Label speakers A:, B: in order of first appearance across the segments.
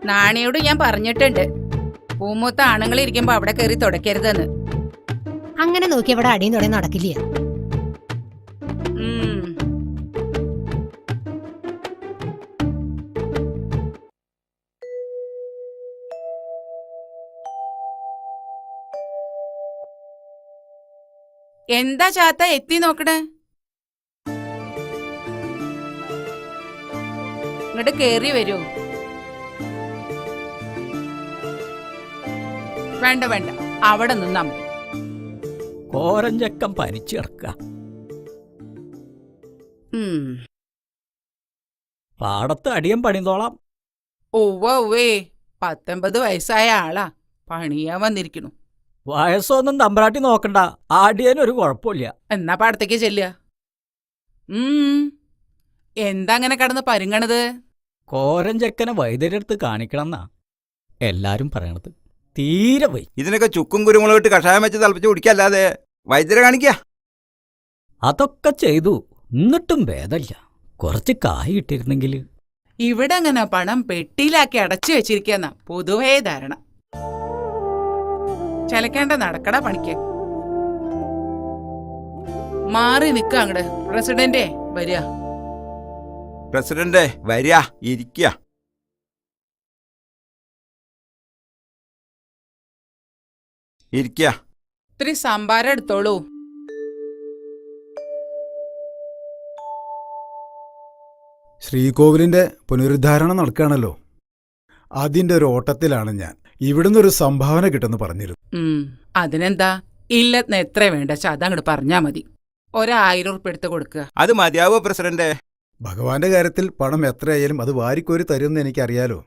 A: നാണിയോട് ഞാൻ പറഞ്ഞിട്ടുണ്ട്, പൂമൂത്ത ആണുങ്ങൾ ഇരിക്കുമ്പോ അവിടെ കയറി തുടക്കരുതെന്ന്.
B: അങ്ങനെ നോക്കി അവിടെ അടിയും തുടങ്ങി നടക്കില്ല.
A: എന്താ ചാത്ത എത്തി നോക്കണേ? ഇങ്ങോട്ട് കേറി വരൂ. വേണ്ട വേണ്ട, അവിടെ നിന്നാ മതി.
C: കോരഞ്ചക്കം പനിച്ചു കിടക്ക. പാടത്ത് അടിയം പണിതോളാം.
A: ഒവ്വേ 19 വയസ്സായ ആളാ, പണിയാൻ വന്നിരിക്കണു.
C: വയസ്സൊന്നും തമ്പ്രാട്ടി നോക്കണ്ട, ആടിയനൊരു കുഴപ്പമില്ല.
A: എന്നാ പാടത്തേക്ക് ചെല്ലുക. എന്താ അങ്ങനെ കടന്ന് പരുങ്ങണത്?
C: കോരഞ്ചക്കനെ വൈദ്യരെടുത്ത് കാണിക്കണമെന്നാ എല്ലാരും പറയണത്. തീരെ വൈ.
D: ഇതിനൊക്കെ ചുക്കും കുരുമുളകിട്ട് കഷായം വെച്ച് തിളപ്പിച്ച് കുടിക്കല്ലാതെ വൈദ്യരെ കാണിക്ക.
C: അതൊക്കെ ചെയ്തു, എന്നിട്ടും ഭേദമില്ല. കുറച്ച് കായ് കിട്ടിയിരുന്നെങ്കിൽ.
A: ഇവിടെ അങ്ങനെ പണം പെട്ടിയിലാക്കി അടച്ചു വെച്ചിരിക്കുന്ന പൊതുവേ ധാരണ. ചലക്കേണ്ട, നടക്കട പണിക്ക്. മാറി നിക്ക അങ്ങട്. പ്രസിഡന്റേ വരിക.
D: പ്രസിഡന്റ് വരിക, ഇരിക്കുക. ഇരിക്കുക.
A: ഇത്തിരി സംഭാരം എടുത്തോളൂ.
E: ശ്രീകോവിലിന്റെ പുനരുദ്ധാരണം നടക്കുകയാണല്ലോ, അതിന്റെ ഒരു ഓട്ടത്തിലാണ് ഞാൻ. ഇവിടുന്ന് ഒരു സംഭാവന കിട്ടുമെന്ന് പറഞ്ഞിരുന്നു.
A: അതിനെന്താ, ഇല്ലെന്ന് എത്ര വേണ്ട അതങ്ങോട്ട് പറഞ്ഞാ മതി. 1000 ഉറുപ്പിക എടുത്ത് കൊടുക്കുക.
D: അത് മതിയാവോ പ്രസിഡന്റ്?
E: ഭഗവാന്റെ കാര്യത്തിൽ പണം എത്രയായാലും അത് വാരിക്കോരി തരുമെന്ന് എനിക്കറിയാലോ.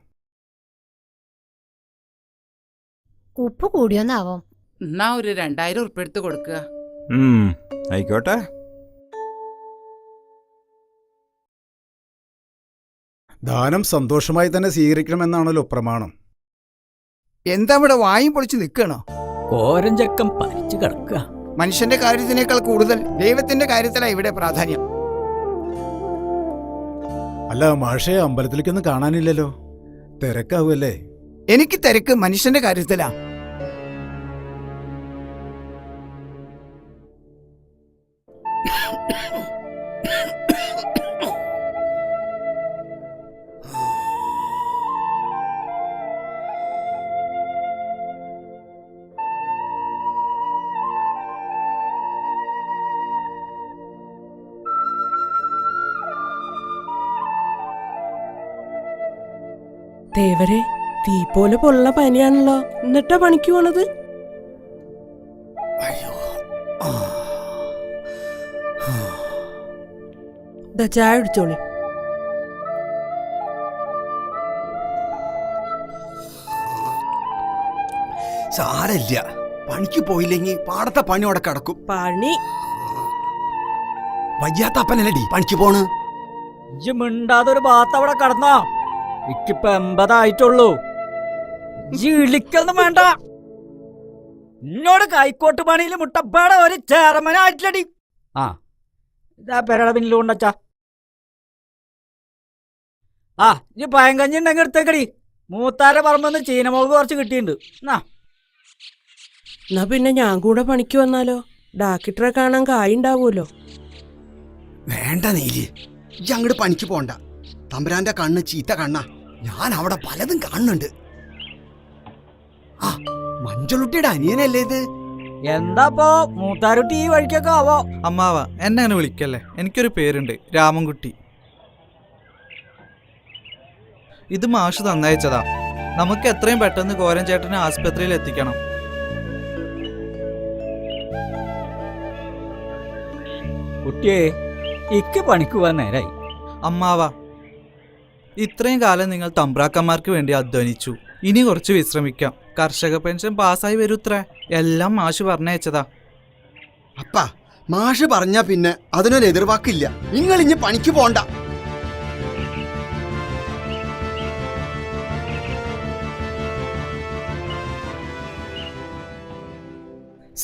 B: ഉപ്പ് കൂടിയോന്നാവോ?
A: എന്നാ ഒരു 2000 ഉറുപ്പിക എടുത്ത് കൊടുക്കുക.
D: ആയിക്കോട്ടെ.
E: ദാനം സന്തോഷമായി തന്നെ സ്വീകരിക്കണമെന്നാണല്ലോ പ്രമാണം.
F: എന്താ ഇവിടെ വായും പൊളിച്ച് നിൽക്കണോ?
C: കോരഞ്ചക്കം പനിച്ചു കിടക്കുക.
F: മനുഷ്യന്റെ കാര്യത്തിനേക്കാൾ കൂടുതൽ ദൈവത്തിന്റെ കാര്യത്തിലാണ് ഇവിടെ പ്രാധാന്യം.
E: അല്ല മാഷേ, അമ്പലത്തിലേക്കൊന്നും കാണാനില്ലല്ലോ, തിരക്കാവുമല്ലേ?
F: എനിക്ക് തിരക്ക് മനുഷ്യന്റെ കാര്യത്തിലാ.
G: ദേവരെ, തീ പോലെ പൊള്ള പനിയാണല്ലോ, എന്നിട്ടാ പണിക്ക് പോണത്? ചായ കുടിച്ചോളി.
F: സാരല്ല, പണിക്ക് പോയില്ലെങ്കിൽ പാടത്തെ പണി അവിടെ കിടക്കും.
G: പണി
F: വയ്യാത്തപ്പനല്ലടി പണിക്ക് പോണ്.
C: ഇജ്ജ് മിണ്ടാതൊരു ഭാഗത്ത് അവിടെ കടന്നോ. എനിക്കിപ്പോ 80 ആയിട്ടുള്ളൂ. ഇളിക്കൊന്നും വേണ്ട. എന്നോട് കൈക്കോട്ട് പണിയിൽ മുട്ടപ്പാടെ ഒരു ചേർമനായിട്ടില്ലടി. ആ ഇതാ പെരട പിന്നിലുണ്ടച്ചാ. ആ ഇജ്ജ് പയങ്കഞ്ഞി ഉണ്ടെങ്കിൽ എടുത്തേക്കടി. മൂത്താരെ പറമ്പെന്ന് ചീനമുളക് കുറച്ച് കിട്ടിയിട്ടുണ്ട്.
G: എന്നാ പിന്നെ ഞാൻ കൂടെ പണിക്ക് വന്നാലോ? ഡാക്ടറെ കാണാൻ കായുണ്ടാവൂലോ.
F: വേണ്ട നീലി, ഇജ്ജ് അങ്ങോട്ട് പണിക്ക് പോണ്ട. തമ്പുരാന്റെ കണ്ണ് ചീത്ത കണ്ണാ. ഞാൻ അവിടെ പലതും കാണുന്നുണ്ട്. ആ മഞ്ചളുട്ടിയുടെ അനിയനല്ലേ ഇത്?
C: എന്താപ്പോ മൂത്താരുട്ടി ഈ വഴിക്കൊക്കെ ആവോ?
H: അമ്മാവ എന്നെ അങ്ങനെ വിളിക്കല്ലേ, എനിക്കൊരു പേരുണ്ട്, രാമൻകുട്ടി. ഇത് മാഷ് തന്നയച്ചതാ. നമുക്ക് എത്രയും പെട്ടെന്ന് കോരൻ ചേട്ടനെ ആസ്പത്രിയിൽ എത്തിക്കണം.
C: കുട്ടിയെ, ഇക്ക് പണിക്ക് പോവാൻ നേരായി.
H: അമ്മാവ, ഇത്രയും കാലം നിങ്ങൾ തമ്പ്രാക്കന്മാർക്ക് വേണ്ടി അധ്വാനിച്ചു. ഇനി കുറച്ച് വിശ്രമിക്കാം. കർഷക പെൻഷൻ പാസ്സായി വരൂത്രേ. എല്ലാം മാഷ് പറഞ്ഞയച്ചതാ.
F: അപ്പാ, മാഷ് പറഞ്ഞാ പിന്നെ അതിനൊരു എതിർവാക്കില്ല. നിങ്ങൾ ഇനി പണിക്ക് പോണ്ട.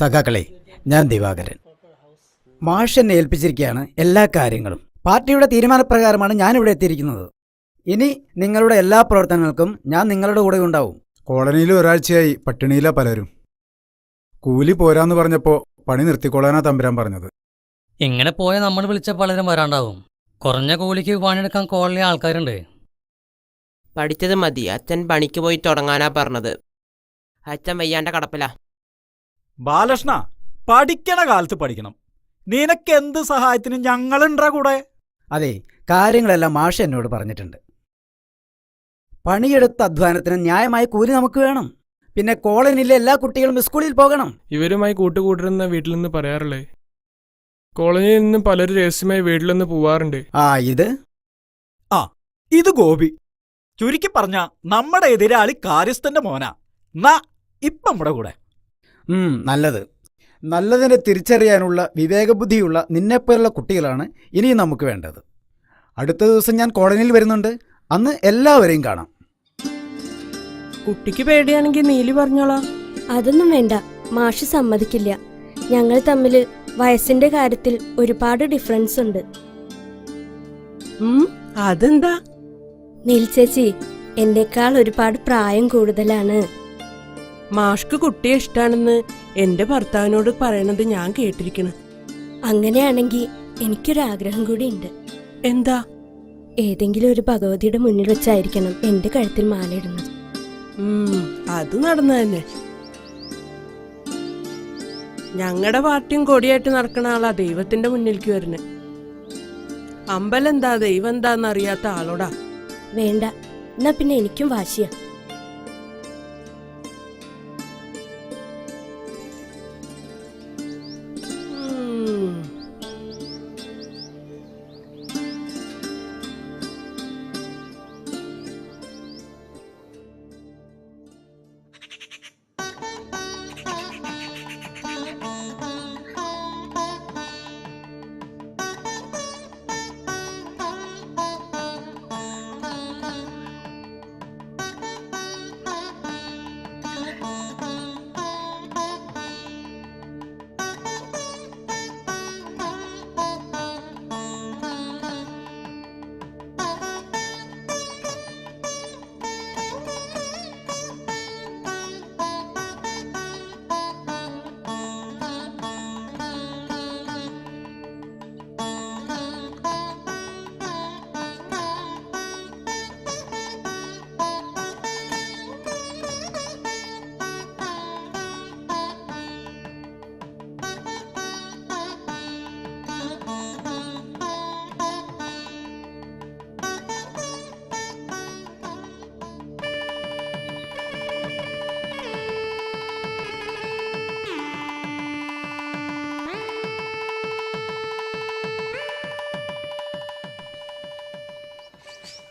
I: സഖാക്കളെ, ഞാൻ ദിവാകരൻ. മാഷ് എന്നെ ഏൽപ്പിച്ചിരിക്കുകയാണ് എല്ലാ കാര്യങ്ങളും. പാർട്ടിയുടെ തീരുമാനപ്രകാരമാണ് ഞാനിവിടെ എത്തിയിരിക്കുന്നത്. ഇനി നിങ്ങളുടെ എല്ലാ പ്രവർത്തനങ്ങൾക്കും ഞാൻ നിങ്ങളുടെ കൂടെ ഉണ്ടാവും.
E: കോളനിയിൽ ഒരാഴ്ചയായി പട്ടിണിയിലാ പലരും. കൂലി പോരാന്ന് പറഞ്ഞപ്പോ പണി നിർത്തിക്കൊള്ളാനാ തമ്പുരാൻ പറഞ്ഞത്.
J: ഇങ്ങനെ പോയാൽ നമ്മൾ വിളിച്ച പലരും വരാണ്ടാവും. കുറഞ്ഞ കൂലിക്ക് പണിയെടുക്കാൻ കോളനി ആൾക്കാരുണ്ട്.
K: പഠിച്ചത് മതി, അച്ഛൻ പണിക്ക് പോയി തുടങ്ങാനാ പറഞ്ഞത്. അച്ഛൻ വയ്യാണ്ട കടപ്പില.
C: ബാലകൃഷ്ണ, പഠിക്കണ കാലത്ത് പഠിക്കണം. നിനക്കെന്ത് സഹായത്തിനും ഞങ്ങളുണ്ടാ കൂടെ.
I: അതെ, കാര്യങ്ങളെല്ലാം മാഷ് എന്നോട് പറഞ്ഞിട്ടുണ്ട്. പണിയെടുത്ത അധ്വാനത്തിന് ന്യായമായ കൂലി നമുക്ക് വേണം. പിന്നെ കോളനിയിലെ എല്ലാ കുട്ടികളും സ്കൂളിൽ പോകണം.
L: ഇവരുമായി കൂട്ടുകൂട്ടരുന്ന വീട്ടിൽ നിന്ന് പറയാറില്ലേ? കോളനിയിൽ നിന്ന് പലരും രഹസ്യമായി വീട്ടിൽ നിന്ന് പോവാറുണ്ട്.
C: ഇത് ഗോപി. ചുരുക്കി പറഞ്ഞ നമ്മുടെ എതിരാളി കാര്യസ്ഥന്റെ മോനാ. ഇപ്പം നമ്മുടെ കൂടെ.
I: നല്ലത്. നല്ലതിനെ തിരിച്ചറിയാനുള്ള വിവേകബുദ്ധിയുള്ള നിന്നെപ്പോലുള്ള കുട്ടികളാണ് ഇനിയും നമുക്ക് വേണ്ടത്. അടുത്ത ദിവസം ഞാൻ കോളനിയിൽ വരുന്നുണ്ട്. അന്ന് എല്ലാവരെയും കാണാം.
G: കുട്ടിക്ക് പേടിയാണെങ്കിൽ നീലി പറഞ്ഞോളാം.
M: അതൊന്നും വേണ്ട, മാഷ് സമ്മതിക്കില്ല. ഞങ്ങൾ തമ്മിൽ വയസ്സിന്റെ കാര്യത്തിൽ ഒരുപാട് ഡിഫറൻസ് ഉണ്ട്.
G: അതെന്താ?
M: നീൽ ചേച്ചി എന്നേക്കാൾ ഒരുപാട് പ്രായം കൂടുതലാണ്.
G: മാഷ്ക്ക് കുട്ടിയെ ഇഷ്ടാണെന്ന് എന്റെ ഭർത്താവിനോട് പറയണത് ഞാൻ കേട്ടിരിക്കണ്.
M: അങ്ങനെയാണെങ്കിൽ എനിക്കൊരാഗ്രഹം കൂടി ഉണ്ട്.
G: എന്താ?
M: ഏതെങ്കിലും ഒരു ഭഗവതിയുടെ മുന്നിൽ വെച്ചായിരിക്കണം എന്റെ കഴുത്തിൽ മാലയിടുന്നത്.
G: അത് നടന്നു തന്നെ. ഞങ്ങളുടെ പാർട്ടിയും കൊടിയായിട്ട് നടക്കണ ആളാ ദൈവത്തിന്റെ മുന്നിലേക്ക് വരുന്നത്. അമ്പലം എന്താ ദൈവം എന്താന്ന് അറിയാത്ത ആളോടാ.
M: വേണ്ട, എന്നാ പിന്നെ എനിക്കും വാശിയാ.